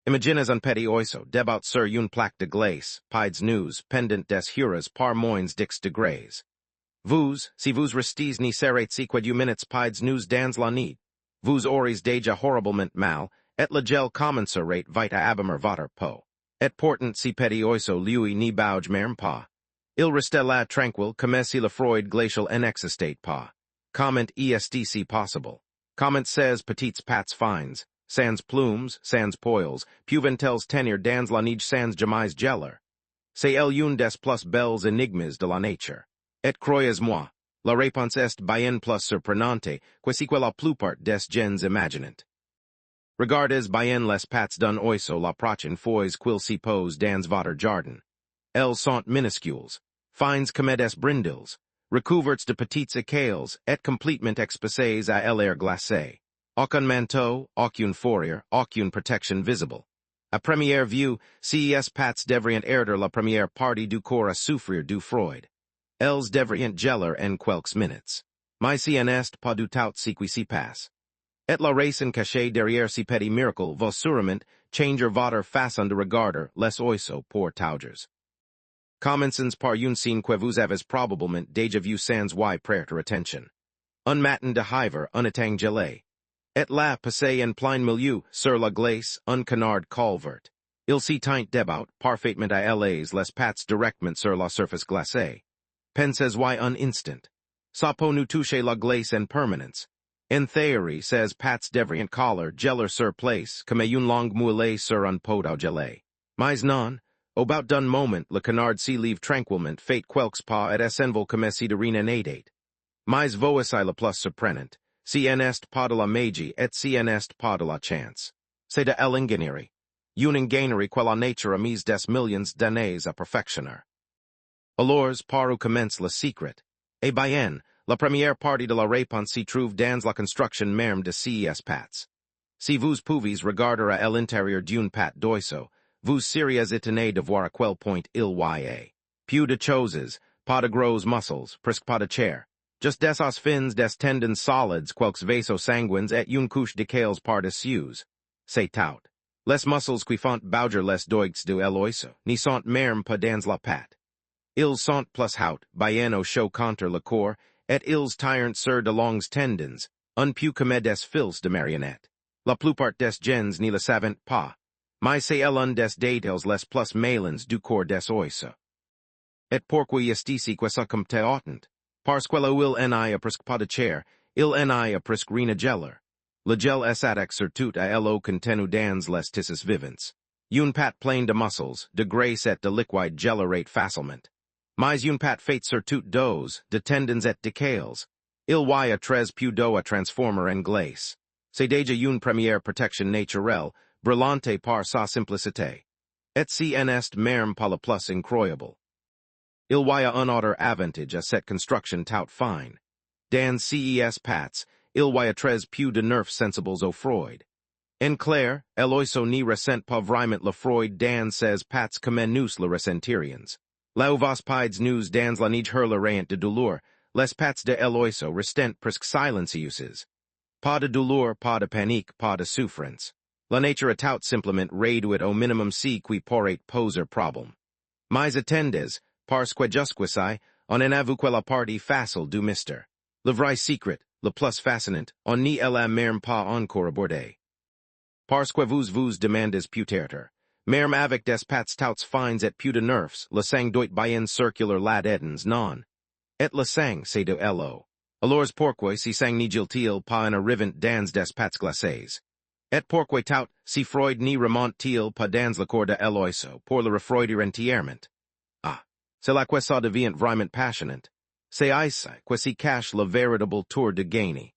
Imagines un petit oiseau, debaut sur une plaque de glace, pieds nus, pendant des heures par moins dix degrés. Vous, si vous restez ni serrate qued minutes pieds nus dans la nuit, vous auriez déjà horriblement mal, et le gel commencerait vite abîmer votre peau. Et pourtant si petit oiseau lui ni bouge même pas. Il reste là tranquille comme si le froid glacial n'existait pas. Comment est si possible? Comment ces petites pattes fines, sans plumes, sans poils, peuvent-elles tenir dans la neige sans jamais geler? C'est une des plus belles énigmes de la nature. Et croyez-moi, la réponse est bien plus surprenante que ce que la plupart des gens imaginent. Regardez bien les pattes d'un oiseau la prochaine fois qu'il s'y pose dans votre jardin. Elles sont minuscules, fines comme des brindilles, recouvertes de petites écailles et complètement exposées à l'air glacé. Aucun manteau, aucune fourrure, aucune protection visible. À première vue, ces pattes devraient être la première partie du corps à souffrir du froid. Elles devraient geler en quelques minutes. Mais si n'est pas du tout ce qui s'y passe. Et la raison cachée derrière ce petit miracle va sûrement changer votre façon de regarder les oiseaux pour toujours. Commençons par une scène que vous avez probablement déjà vu sans y prêter attention. Un matin de hiver unattang gelé. Et là, passé en plein milieu, sur la glace, un canard calvert. Il s'y tient debout, parfaitement à l'aise, les pattes directement sur la surface glacée. Pensez-y un instant. Ça peut nous toucher la glace en permanence. En théorie, ces pattes devraient coller geler sur place, comme une longue moulée sur un pot à geler. Mais non, au bout d'un moment, le canard s'y livre tranquillement, fait quelques pas et s'envole comme si de rien n'était. Mais voici le plus surprenant. Si n'est pas de la magie et si n'est pas de la chance. C'est de l'ingénierie. Une ingénierie que la nature a mis des millions d'années à perfectionner. Alors, par où commence le secret? Eh bien, la première partie de la réponse s'y trouve dans la construction même de ces pattes. Si vous pouvez regarder à l'intérieur d'une patte d'oiseau, vous seriez étonné de voir à quel point il y a. Peu de choses, pas de gros muscles, presque pas de chair. Just des os fins des tendons solides, quelques vaisseaux sanguins et une couche de cales par-dessus. C'est tout. Les muscles qui font bouger les doigts de l'oiseau, ni sont même pas dans la patte. Ils sont plus haut, bien au chaud contre le corps, et ils tirent sur de longs tendons, un peu comme des fils de marionnette. La plupart des gens ni le savent pas. Mais c'est l'un des détails les plus malins du corps des oiseaux. Et pourquoi est-ce que ça comme autant? Parce que il n'y a presque pas de chair, il n'y a presque rien à geler. Le gel est attaque surtout à l'eau contenu dans les tissus vivants. Une patte pleine de muscles, de graisse et de liquide gelerait facilement. Mais une patte faite surtout d'os, de tendons et de cales. Il y a très peu d'eau à transformer en glace. C'est déjà une première protection naturelle, brillante par sa simplicité. Et si n'est même pas le plus incroyable. Il y a un autre avantage à cette construction tout fine. Dans ces pattes, il y a très peu de nerfs sensibles au froid. En clair, l'oiseau n'y ressent pas vraiment le froid dans ses pattes comme nous le ressentirions. Là où vos pieds nus dans la neige hurleraient de douleur, les pattes de l'oiseau restent presque silencieuses. Pas de douleur, pas de panique, pas de souffrance. La nature a tout simplement réduit au minimum ce qui pourrait poser problème. Mais attendez, parce que jusqu'ici, on en a vu que la partie facile du mystère. Le vrai secret, le plus fascinant, on n'y l'a même pas encore abordé. Parce que vous demandez peut-être, même avec des pattes tout fines et peu de nerfs, le sang doit bien circular là-dedans non. Et le sang, c'est de l'eau. Alors pourquoi si sang n'y-il pas en arrivant dans des pattes glacées? Et pourquoi tout, si froid n'y remonte-t-il pas dans le corps de l'oiseau pour le refroidir entièrement? Ah, c'est là que ça devient vraiment passionnant. C'est ici que s'y cache le véritable tour de génie.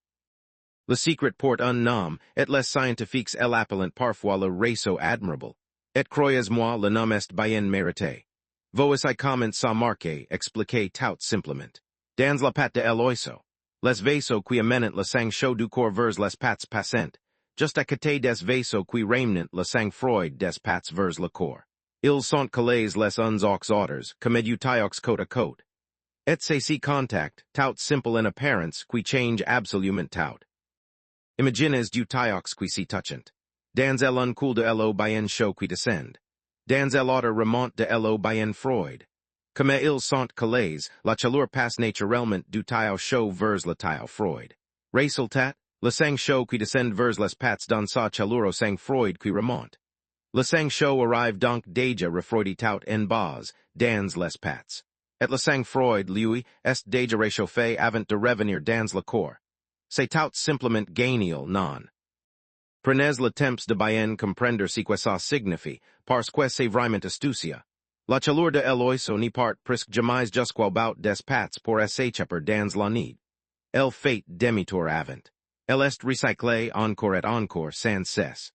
Le secret porte un nom, et les scientifiques l'appellent parfois le réseau admirable. Et croyez-moi, le nom est bien mérité. Voici comment ça marque, expliqué tout simplement. Dans la patte de l'oiseau, les vaisseaux qui amènent le sang chaud du corps vers les pattes passent, juste à côté des vaisseaux qui ramenent le sang froid des pattes vers le corps. Ils sont collés les uns aux autres, comme du tiox côte à côte. Et c'est si contact, tout simple en apparence, qui change absolument tout. Imaginez du tiox qui s'y touchent. Dans el uncool de lo bien show qui descend. Dans el otter remont de lo bien Freud. Comme ils sont calés, la chaleur passe naturellement du tao show vers le tao Freud. Resultat, le sang show qui descend vers les pattes dans sa chaleur au sang Freud qui remonte. Le sang show arrive donc déjà refroidi tout en bas, dans les pattes. Et le sang Freud, lui, est déjà réchauffé avant de revenir dans le corps. C'est tout simplement genial non. Prenez le temps de bien comprendre ce que ça signifie, parce que c'est vraiment astucia. La chaleur de l'oiseau n'y part presque jamais jusqu'au bout des pattes pour s'échapper dans la nuit. Elle fait demi-tour avant. Elle est recyclée encore et encore sans cesse.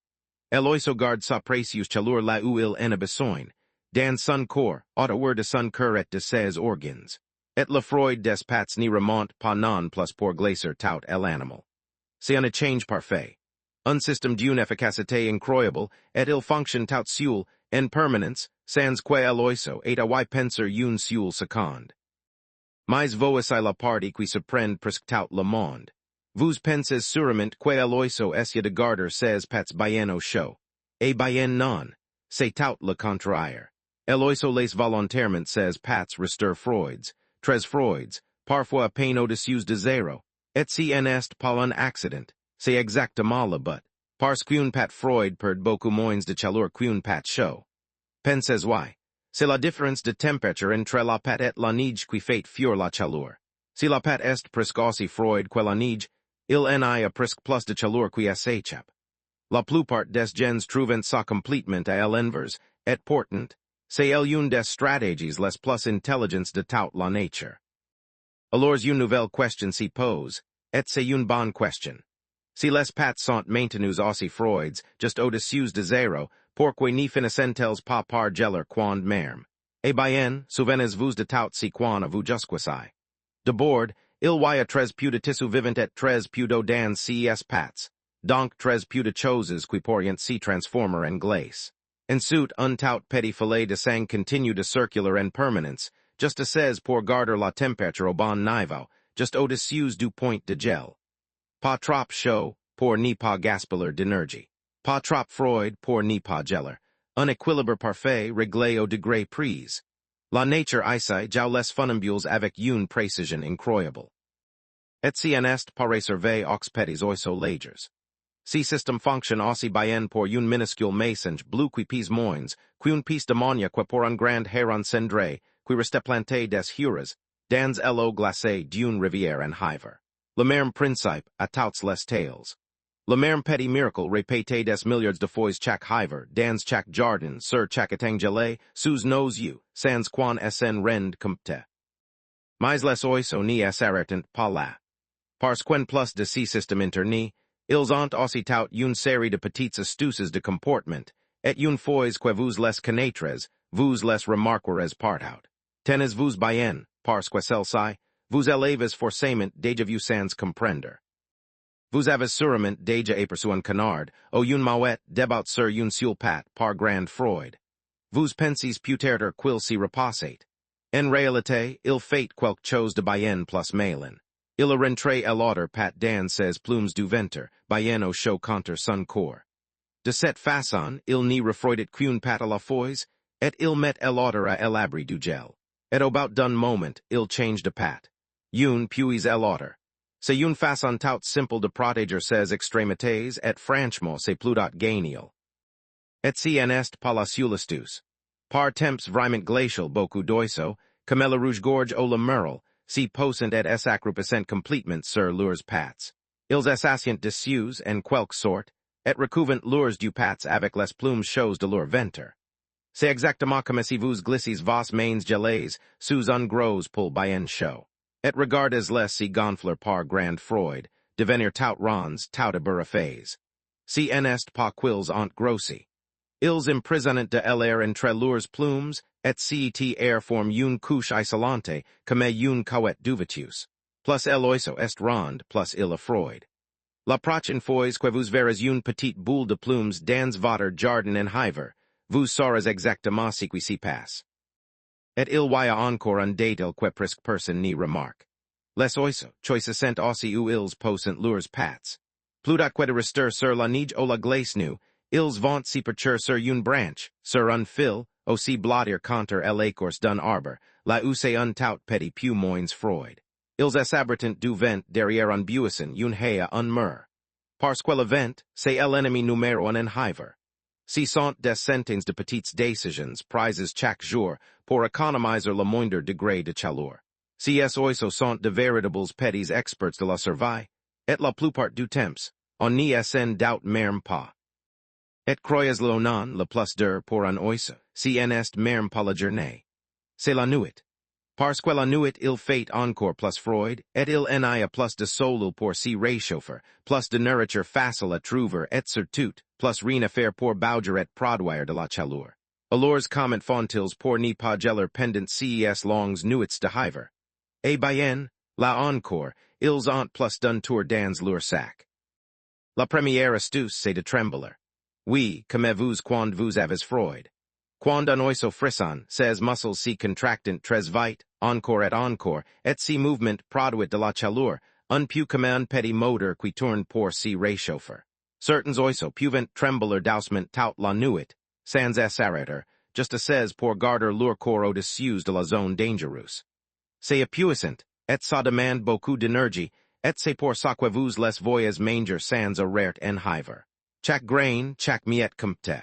L'oiseau garde sa précieuse chaleur là où il en a besoin, dans son corps, autour de son cœur et de ses organes. Et le froid des pattes n'y remonte pas non plus pour glacer tout l'animal. C'est un échange parfait. Un système d'une efficacité incroyable, et il fonctionne tout seul, en permanence, sans que l'oiseau ait à y penser une seule seconde. Mais voici la partie qui se prend presque tout le monde. Vous pensez sûrement que l'oiseau essaie de garder ses pattes bien au chaud. Et bien non. C'est tout le contraire. L'oiseau laisse volontairement ses pattes rester froides, très froides, parfois à peine au-dessus de zéro. Et si en est pas un accident, c'est exactement le but. Parce qu'une patte froide perd beaucoup moins de chaleur qu'une patte chaud. Pensez why. C'est la différence de température entre la patte et la neige qui fait fuir la chaleur. Si la patte est presque aussi froide que la neige, il en a presque plus de chaleur qui s'échappe. La plupart des gens trouvent ça complètement à l'inverse, et pourtant, c'est une des stratégies les plus intelligentes de toute la nature. Alors une nouvelle question s'y pose, et c'est une bonne question. Si les pattes sont maintenues aussi froides, just au-dessus de zéro, pourquoi n'y finissent-elles pas par geler quand même? Eh bien, souvenez-vous de tout ce qu'on a vu jusqu'ici. D'abord, il y a très peu de tissu vivant et très peu d'eau dans ces pattes, donc très peu de choses qui pourraient s'y transformer en glace. Ensuite, un tout petit filet de sang continue de circuler en permanence, just assez pour garder la température au bon niveau, just au-dessus du point de gel. Pas trop chaud, pour n'y pas gaspiller d'énergie. Pas trop froid, pour n'y pas geler. Un équilibre parfait réglé au degré prise. La nature essaie jau les funambules avec une précision incroyable. Et si en est pas réservé aux petits oiseaux légers. Si système fonctionne aussi bien pour une minuscule mésange bleu qui pèse moins, qu'une piece d'ammonia que pour un grand héron cendré, qui reste planté des hures, dans l'eau glacée d'une rivière en Hiver. Le même principe à toutes les tales. Le même petit miracle répété des milliards de fois chaque Hiver, dans chaque Jardin, sur chaque étang gelé, sous nos yeux, sans qu'on s'en rende compte. Mais les oiseaux n'y s'arrêtent pas là. Parce qu'en plus de ces systèmes internis, ils ont aussi tout une série de petites astuces de comportement, et une fois que vous les connaîtrez, vous les remarquerez partout. Tenez-vous bien, parce que celle-ci, vous élèves forcément déjà vu sans comprendre. Vous avez sûrement déjà aperçu un canard, ou une mouette débat sur une seule patte par grand Freud. Vous pensez peut-être qu'il s'y repasse. En réalité, il fait quelque chose de bien plus malin. Il a rentré l'autre patte dans ses plumes du ventre, bien au chaud contre son corps. De cette façon, il n'y refroidit qu'une patte à la fois, et il met l'autre à l'abri du gel. Et au bout d'un moment, il change de patte. Une puis l'autre. C'est une façon tout simple de protéger ses extrémités et franchement c'est plutôt genial. Et si en est pas la seule astuce. Par temps vraiment glacial beaucoup d'oiseaux, comme le rouge-gorge ou le merle, si posent et s'accroupissent complètement sur leurs pattes. Ils s'assient dessus en quelque sorte, et recouvrent leurs du pattes avec les plumes chaudes de leur ventre. C'est exactement comme si vous glissez vos mains gelées sous un gros pool bien chaud. Et regardez-les si gonfler par grand Freud, devenir tout ronds, tout ébouriffés. Si en est pas qu'ils ont grossi. Ils emprisonnent de l'air entre leurs plumes, et cet air forme une couche isolante, comme une couette duvetus. Plus l'oiseau est rond, plus il a Freud. La prochaine fois que vous verrez une petite boule de plumes dans votre jardin en Hiver, vous saurez exactement ce qui s'y passe. Et il y a encore un détail que presque personne n'y remarque. Les oiseaux, choisissent aussi où ils posent leurs pattes. Plutôt que de rester sur la neige ou la glace nu, Ils vont si percher sur une branche, sur un fil, aussi blottir contre l'écorce d'un arbre, la use un tout petit peu moins froid. Ils s'abritent du vent derrière un buisson, une haie un mur. Parce que le vent, c'est l'ennemi numéro un en hiver. Si sont des centaines de petites décisions prises chaque jour pour économiser le moindre degré de chaleur. Si oiseaux sont de véritables petits experts de la survie, et la plupart du temps, on n'y s'en doute même pas. Et croyez le non, le plus dur pour un oiseau, si en est même pas la journée. C'est la nuit. Parce que la nuit il fait encore plus froid, et il en a plus de soleil pour s'y réchauffer, plus de nourriture facile à trouver et surtout, plus rien à faire pour bouger et produire de la chaleur. Alors comment font-ils pour n'y pas geler pendant ces longues nuits de hiver? Et bien, là encore, ils ont plus d'un tour dans leur sac. La première astuce c'est de trembler. Oui, comme vous quand vous avez froid. Quand un oiseau frisson, ses muscles s'y contractent très vite, encore, et si mouvement produit de la chaleur, un peu comme un petit moteur qui tourne pour s'y réchauffer. Certains oiseaux peuvent trembler doucement toute la nuit, sans s'arrêter, juste assez pour garder leur corps au-dessus de la zone dangereuse. C'est épuisant, et ça demande beaucoup d'énergie, et c'est pour ça que vous les voyez manger sans arrêt en hiver. Chaque grain, chaque miette compte.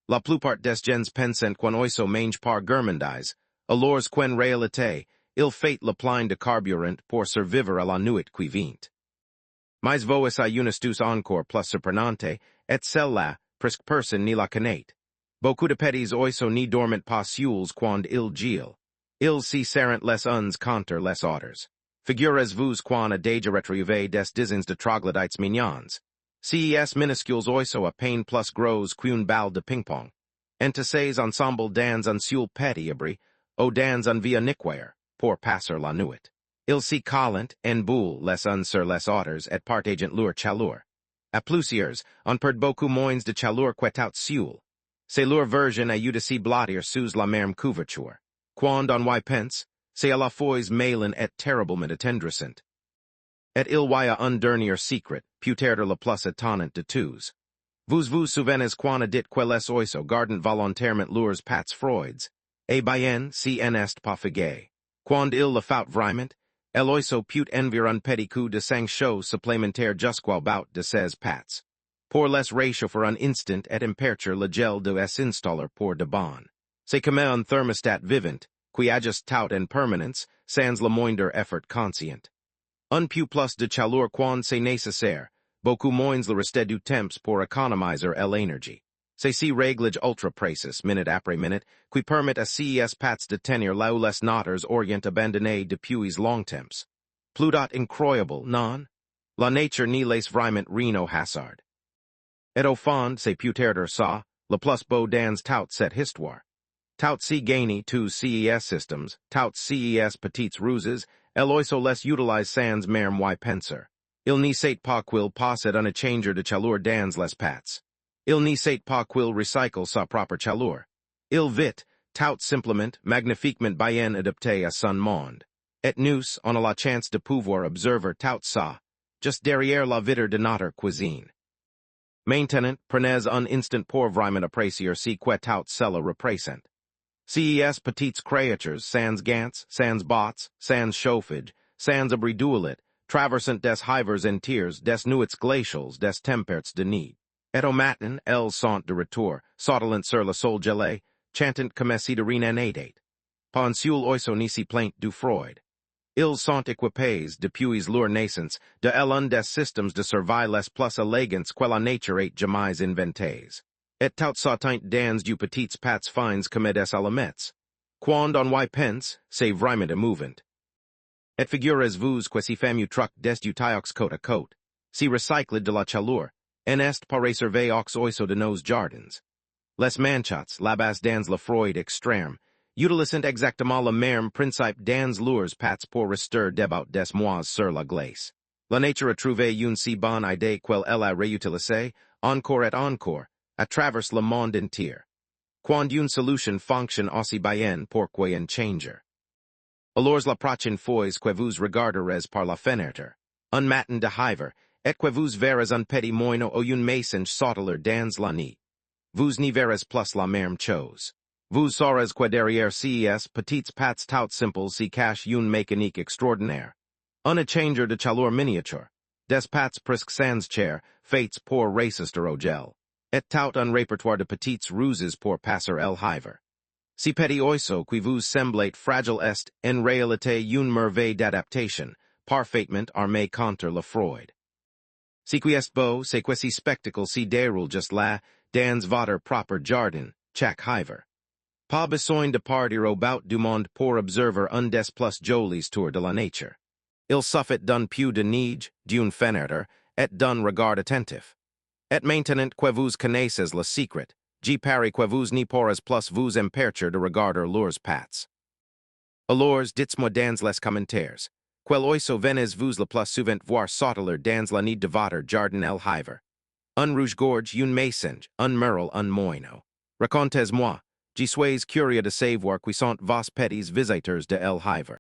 La plupart des gens pensent qu'un oiseau mange par gourmandise, alors qu'en réalité, il fait le plein de carburant pour survivre à la nuit qui vient. Mais voici une astuce encore plus surprenante, et celle-là, presque personne n'y la connaît. Beaucoup de petits oiseaux n'y dorment pas seuls quand ils gèlent. Ils s'y serrent les uns contre les autres. Figurez-vous qu'on a déjà retrouvé des dizaines de troglodytes mignons. Ces minuscules oiseaux à peine plus gros qu'une balle de ping-pong. Entassés ensemble dans un seul petit abri, ou dans un via niquoire, pour passer la nuit. Ils s'y collent en boule les uns sur les autres et partagent leur chaleur. À plusieurs, on perd beaucoup moins de chaleur que tout seul. C'est leur version à de s'y blottir sous la même couverture. Quand on y pense, c'est à la fois malin et terriblement attendrissant. Et il y a un dernier secret, peut-être le plus étonnant de tous. Vous souvenez qu'on a dit que les oiseaux gardent volontairement leurs pattes froides. Eh bien, si en est pas figé. Quand il le fait vraiment, l'oiseau peut envier un petit coup de sang chaud supplémentaire jusqu'au bout de ses pattes. Pour les réchauffer un instant et empêcher le gel de s'installer pour de bon. C'est comme un thermostat vivant, qui ajuste tout en permanence, sans le moindre effort conscient. Un peu plus de chaleur quand c'est nécessaire, beaucoup moins le reste du temps pour économiser l'énergie. C'est ces réglages ultra précis, minute après minute, qui permettent à ces pattes de tenir là où les noters orient abandonnés depuis longtemps. Plus incroyable, non? La nature n'y laisse vraiment rien au hasard. Et au fond, c'est peut-être ça, le plus beau dans toute cette histoire. Tout si gagné tous ces systems, tout ces petites ruses, l'oiseau les utilise sans même y penser. Il n'y sait pas qu'il possède un changer de chaleur dans les pattes. Il n'y sait pas qu'il recycle sa propre chaleur. Il vit, tout simplement, magnifiquement bien adapté à son monde. Et nous, on a la chance de pouvoir observer tout ça, juste derrière la vitre de notre cuisine. Maintenant, prenez un instant pour vraiment apprécier ce que tout cela représente. Ces petites créatures sans gants, sans bottes, sans chauffage, sans abri doulet, traversant des hivers entiers, des nuits glaciales, des temperats de nid. Et au matin, elles sont de retour, sautillant sur le sol gelé, chantant comme si de rien n'était. Pas un seul oiseau n'y s'y plaint du froid. Ils sont équipés, depuis leur naissance, de l'un des systèmes de survie les plus élégants que la nature ait jamais inventés. Et tout ça tient dans du petites pattes fines comme des alamets. Quand on y pense, c'est vraiment émouvant. Et figurez-vous que si famu truc des du tailleux côte à côte, si recycled de la chaleur, en est pas réservé aux oiseaux de nos jardins. Les manchots, là-bas dans le froid extrême, utilisent exactement le même principe dans leurs pattes pour rester debout des mois sur la glace. La nature a trouvé une si bonne idée qu'elle a réutilisé, encore et encore, à travers le monde entier. Quand une solution fonctionne aussi bien, pourquoi en changer? Alors la prochaine fois que vous regarderez par la fenêtre, un matin de hiver, et que vous verrez un petit moineau ou une maison sauteler dans la nuit, Vous n'y verrez plus la même chose. Vous saurez que derrière ces petites pattes tout simples se cache une mécanique extraordinaire. Un échangeur de chaleur miniature. Des pattes presque sans chair, faits pour résister au gel. Et tout un répertoire de petites ruses pour passer el hiver. Si petit oiseau qui vous semblait fragile est en réalité une merveille d'adaptation, parfaitement armé contre le froid. Si qui est beau, c'est que si spectacle si déroule just là, dans votre propre jardin, chaque hiver. Pas besoin de partir au bout du monde pour observer un des plus jolis tours de la nature. Il suffit d'un peu de neige, d'une fenêtre, et d'un regard attentif. Et maintenant que vous connaissez le secret, je parie que vous n'y pourrez plus vous empêcher de regarder leurs pattes. Alors, dites-moi dans les commentaires, quel oiseau venez-vous le plus souvent voir sauter dans la nid de votre jardin el hiver? Un rouge-gorge, un mésange, un merle, un moineau. Racontez-moi, je suis curieux de savoir qui sont vos petits visiteurs de el hiver.